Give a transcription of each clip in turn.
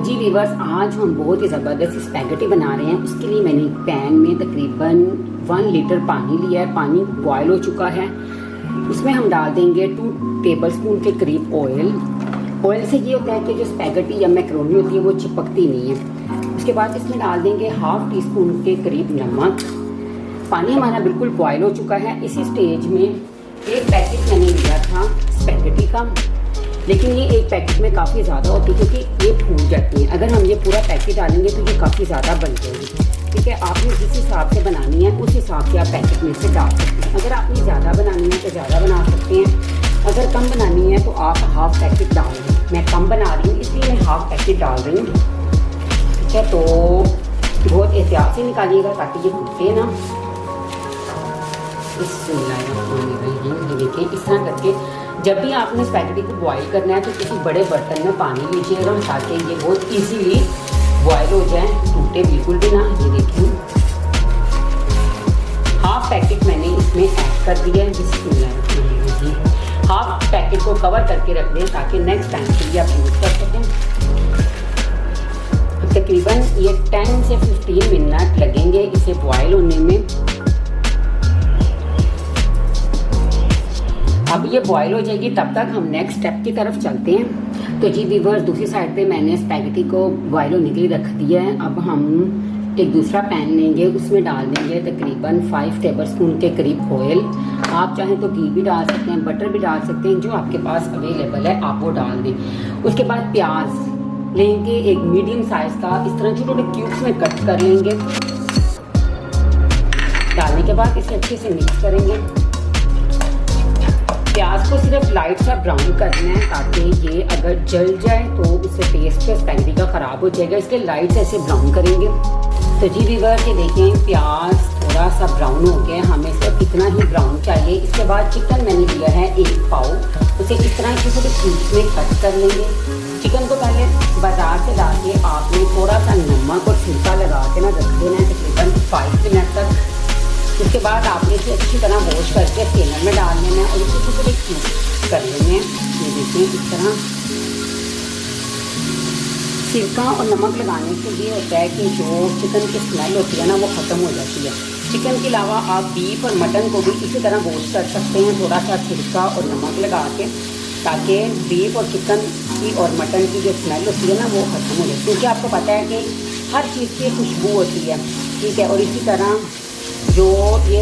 जी viewers, आज हम बहुत ही ज़बरदस्त स्पैगेटी बना रहे हैं। उसके लिए मैंने एक पैन में तकरीबन 1 लीटर पानी लिया है। पानी बॉयल हो चुका है। उसमें हम डाल देंगे 2 टेबलस्पून के करीब ऑयल। ऑयल से ये होता है कि जो स्पैगेटी या मैक्रोनी होती है वो चिपकती नहीं है। उसके बाद इसमें डाल देंगे 1/2 टीस्पून के करीब नमक। पानी हमारा बिल्कुल बॉयल हो चुका है। इसी स्टेज में एक पैकेट मैंने लिया था स्पैगेटी का, लेकिन ये एक पैकेट में काफ़ी ज़्यादा होती है क्योंकि ये फूल जाती है। अगर हम ये पूरा पैकेट डालेंगे तो ये काफ़ी ज़्यादा बन जाएगी। ठीक है, आपने जिस हिसाब से बनानी है उस हिसाब से आप पैकेट में से डाल सकते हैं। अगर आपने ज़्यादा बनानी है तो ज़्यादा बना सकते हैं, अगर कम बनानी है तो आप 1/2 पैकेट डाल दें। मैं कम बना रही हूँ इसलिए मैं 1/2 पैकेट डाल रही हूँ। ठीक है, तो बहुत एहतियात से निकालिएगा ताकि ये टूटे ना। ये देखिए, इस तरह करके जब भी आपने स्पैगेटी को बॉईल करना है तो किसी बड़े बर्तन में पानी लीजिएगा ताकि ये बहुत इजीली बॉईल हो जाए, टूटे बिल्कुल भी ना। ये देखिए 1/2 पैकेट मैंने इसमें ऐड कर दिया है। बिस्मिल्लाह, 1/2 पैकेट को कवर करके रख दें ताकि नेक्स्ट टाइम के लिए आप यूज़ कर सकें। तकरीबन ये 10 से 15 मिनट लगेंगे इसे बॉयल होने में। अब ये बॉयल हो जाएगी, तब तक हम नेक्स्ट स्टेप की तरफ चलते हैं। तो जी व्यूअर्स, दूसरी साइड पे मैंने स्पैगेटी को बॉयल होने के लिए रख दिया है। अब हम एक दूसरा पैन लेंगे, उसमें डाल देंगे तकरीबन 5 टेबलस्पून के करीब ऑयल। आप चाहें तो घी भी डाल सकते हैं, बटर भी डाल सकते हैं, जो आपके पास अवेलेबल है आप वो डाल दें। उसके बाद प्याज लेंगे एक मीडियम साइज़ का, इस तरह छोटे छोटे क्यूब्स में कट कर लेंगे। डालने के बाद इसे अच्छे से मिक्स करेंगे। प्याज को सिर्फ लाइट सा ब्राउन करना है ताकि ये अगर जल जाए तो उससे टेस्ट स्पैगेटी का ख़राब हो जाएगा, इसलिए लाइट से ऐसे ब्राउन करेंगे। तो जी व्यूअर्स, ये देखें प्याज थोड़ा सा ब्राउन हो गया, हमें सिर्फ इतना ही ब्राउन चाहिए। इसके बाद चिकन मैंने लिया है 1 पाव, उसे इस तरह के छोटे क्यूब्स में कट कर लेंगे। चिकन को पहले बाजार से ला के आपने थोड़ा सा नमक और सिरका लगा के ना रख देना है तकरीबन 5 मिनट तक। उसके बाद आपने इसे अच्छी तरह वॉश करके स्ट्रेनर में डाल लेना है और इसे छोटे क्यूब कर लेने हैं। ये देखिए इस तरह। सिरका और नमक लगाने से ये होता है कि जो चिकन की स्मेल होती है ना वो ख़त्म हो जाती है। चिकन के अलावा आप बीफ और मटन को भी इसी तरह वॉश कर सकते हैं, थोड़ा सा सिरका और नमक लगा के, ताकि बीफ और चिकन की और मटन की जो स्मेल होती है ना वो ख़त्म हो जाए। क्योंकि आपको पता है कि हर चीज़ की खुशबू होती है। ठीक है, और इसी तरह जो ये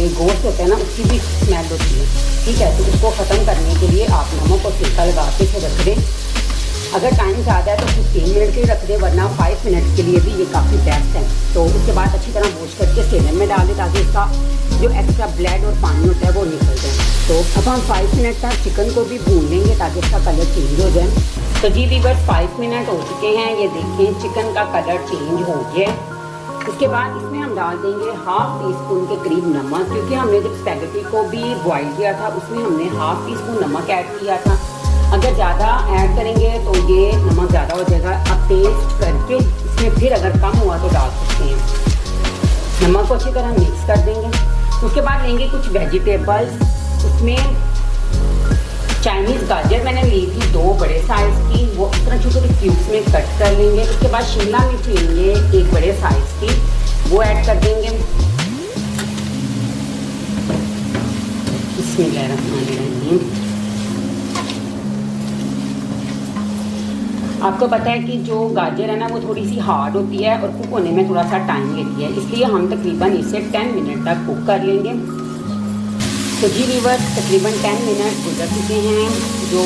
गोश्त होता है ना उसकी भी स्मेल होती है। ठीक है, तो उसको ख़त्म करने के लिए आप नमक और सिरका लगा के इसे रख दें। अगर टाइम ज़्यादा है तो 15 मिनट के लिए रख दें, वरना 5 मिनट के लिए भी ये काफ़ी बेस्ट है। तो उसके बाद अच्छी तरह वॉश करके स्ट्रेनर में डाल दें ताकि इसका जो एक्स्ट्रा ब्लड और पानी होता है वो निकल जाए। तो अब हम 5 मिनट तक चिकन को भी भून लेंगे ताकि इसका कलर चेंज हो जाए। तो जी व्यूअर्स, 5 मिनट हो चुके हैं। ये देखिए चिकन का कलर चेंज हो गया। उसके बाद इसमें हम डाल देंगे 1/2 टीस्पून के करीब नमक, क्योंकि हमने जब स्पैगेटी को भी बॉईल किया था उसमें हमने 1/2 टीस्पून नमक ऐड किया था। अगर ज़्यादा ऐड करेंगे तो ये नमक ज़्यादा हो जाएगा। अब टेस्ट करके इसमें फिर अगर कम हुआ तो डाल सकते हैं। नमक को अच्छी तरह मिक्स कर देंगे। उसके बाद लेंगे कुछ वेजिटेबल्स, उसमें चाइनीज़ गाजर मैंने ली थी 2 बड़े साइज़ की, वो इस तरह छोटे छोटे क्यूब्स में कट कर लेंगे। उसके बाद शिमला मिर्च लेंगे 1 बड़े साइज़ की, वो ऐड कर देंगे। बिस्मिल्लाहिर्रहमानिर्रहीम। आपको पता है कि जो गाजर है ना वो थोड़ी सी हार्ड होती है और कुक होने में थोड़ा सा टाइम लेती है, इसलिए हम तकरीबन इसे 10 मिनट तक कुक कर लेंगे। तो जी व्यूअर्स, तकरीबन 10 मिनट गुजर चुके हैं। जो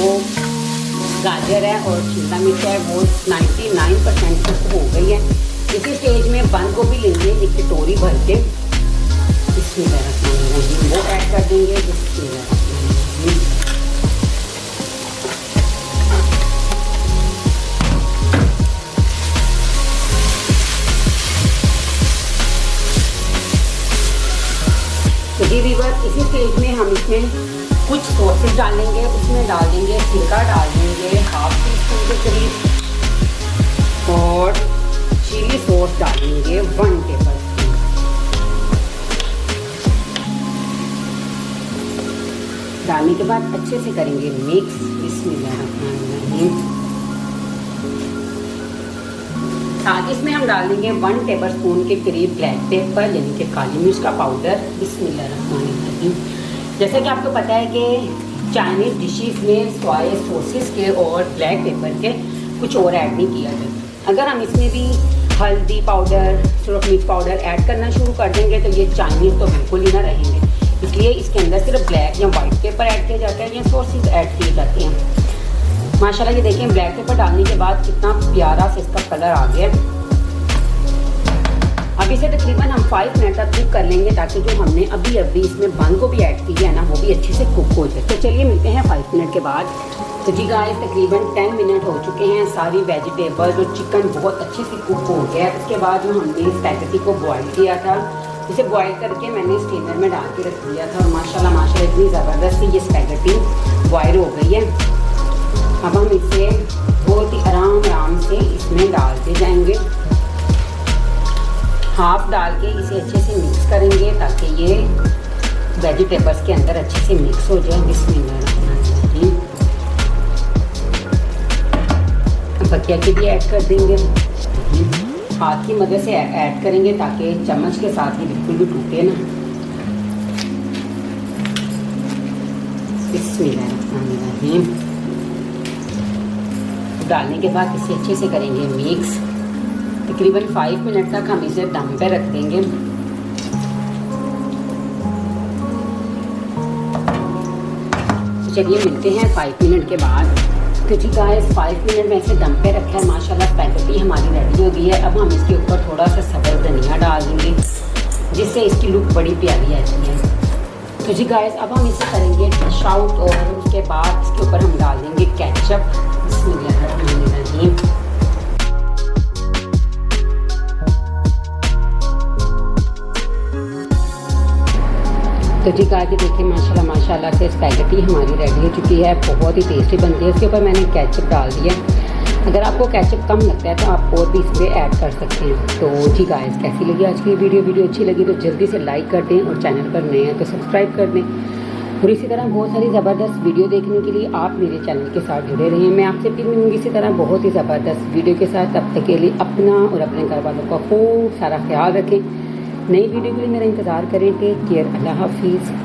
गाजर है और शिमला मिर्च है वो 99% कुक हो गई है। इसी स्टेज में बंद गोभी लेंगे एक कटोरी भर के, इसमें वो ऐड कर देंगे। तो जी व्यूअर्स, इसी स्टेज में हम इसमें कुछ सॉसेज डालेंगे। उसमें डाल देंगे सिरका, डाल देंगे 1/2 टीस्पून के करीब और चिली सॉस डालेंगे 1 टेबलस्पून। डालने के बाद अच्छे से करेंगे मिक्स। इसमें साथ इसमें हम डाल देंगे 1 टेबलस्पून के करीब ब्लैक पेपर यानी कि काली मिर्च का पाउडर। बिस्मिल्लाहिर्रहमानिर्रहीम। जैसे कि आपको पता है कि चाइनीज़ डिशेस में सोया सॉसेस के और ब्लैक पेपर के कुछ और ऐड नहीं किया जाता। अगर हम इसमें भी हल्दी पाउडर, सुरख मिर्च पाउडर ऐड करना शुरू कर देंगे तो ये चाइनीज़ तो बिल्कुल ही ना रहेंगे। इसलिए इसके अंदर सिर्फ ब्लैक या वाइट पेपर ऐड किया जाता है या सॉसेस ऐड किए जाते हैं। माशाल्लाह ये देखें ब्लैक पेपर डालने के बाद कितना प्यारा से इसका कलर आ गया। अब इसे तकरीबन हम 5 मिनट तक कुक कर लेंगे ताकि जो हमने अभी इसमें बंद को भी ऐड किया है ना वो भी अच्छे से कुक हो जाए। तो चलिए मिलते हैं 5 मिनट के बाद। तो जी गाइस तकरीबन 10 मिनट हो चुके हैं। सारी वेजिटेबल्स और चिकन बहुत अच्छे से कुक हो गया। उसके बाद जो हमने स्पैगेटी को बॉईल किया था इसे बॉईल करके मैंने स्टीमर में डाल के रख दिया था और माशाल्लाह इतनी ज़बरदस्त सी ये स्पैगेटी बॉईल हो गई है। अब हम इसे बहुत ही आराम से इसमें डालते जाएंगे। हाफ डाल के इसे अच्छे से मिक्स करेंगे ताकि ये वेजिटेबल्स के अंदर अच्छे से मिक्स हो जाए। बिस्मिल्लाह। बकिया के भी ऐड कर देंगे। हाथ की मदद से ऐड करेंगे ताकि चम्मच के साथ ही बिल्कुल भी टूटे ना। बिस्मिल्लाहिर्रहमानिर्रहीम। डालने के बाद इसे अच्छे से करेंगे मिक्स। तकरीबन 5 मिनट तक हम इसे दम पे रख देंगे। चलिए मिलते हैं 5 मिनट के बाद। तो जी गाइस 5 मिनट में इसे दम पे रखा है। माशाल्लाह स्पैगेटी हमारी रेडी हो गई है। अब हम इसके ऊपर थोड़ा सा सब्ज़ धनिया डाल देंगे जिससे इसकी लुक बड़ी प्यारी आती है। तो जी गाइस अब हम इसे करेंगे डिश आउट और उसके बाद इसके ऊपर हम डाल देंगे केचप। बिस्मिल्लाहिर्रहमानिर्रहीम। तो जी गाइस देखिए माशाल्लाह से स्पैगेटी हमारी रेडी हो चुकी है। बहुत ही टेस्टी बनती है। इसके ऊपर मैंने केचप डाल दिया। अगर आपको केचप कम लगता है तो आप और भी इसमें ऐड कर सकते हैं। तो जी गाइस कैसी लगी आज की वीडियो अच्छी लगी तो जल्दी से लाइक कर दें और चैनल पर नए हैं तो सब्सक्राइब कर दें। और इसी तरह बहुत सारी ज़बरदस्त वीडियो देखने के लिए आप मेरे चैनल के साथ जुड़े रहिए। मैं आपसे फिर मिलूँगी इसी तरह बहुत ही ज़बरदस्त वीडियो के साथ। तब तक के लिए अपना और अपने घर वालों का खूब सारा ख्याल रखें। नई वीडियो के लिए मेरा इंतज़ार करें। Take care. अल्लाह हाफिज़।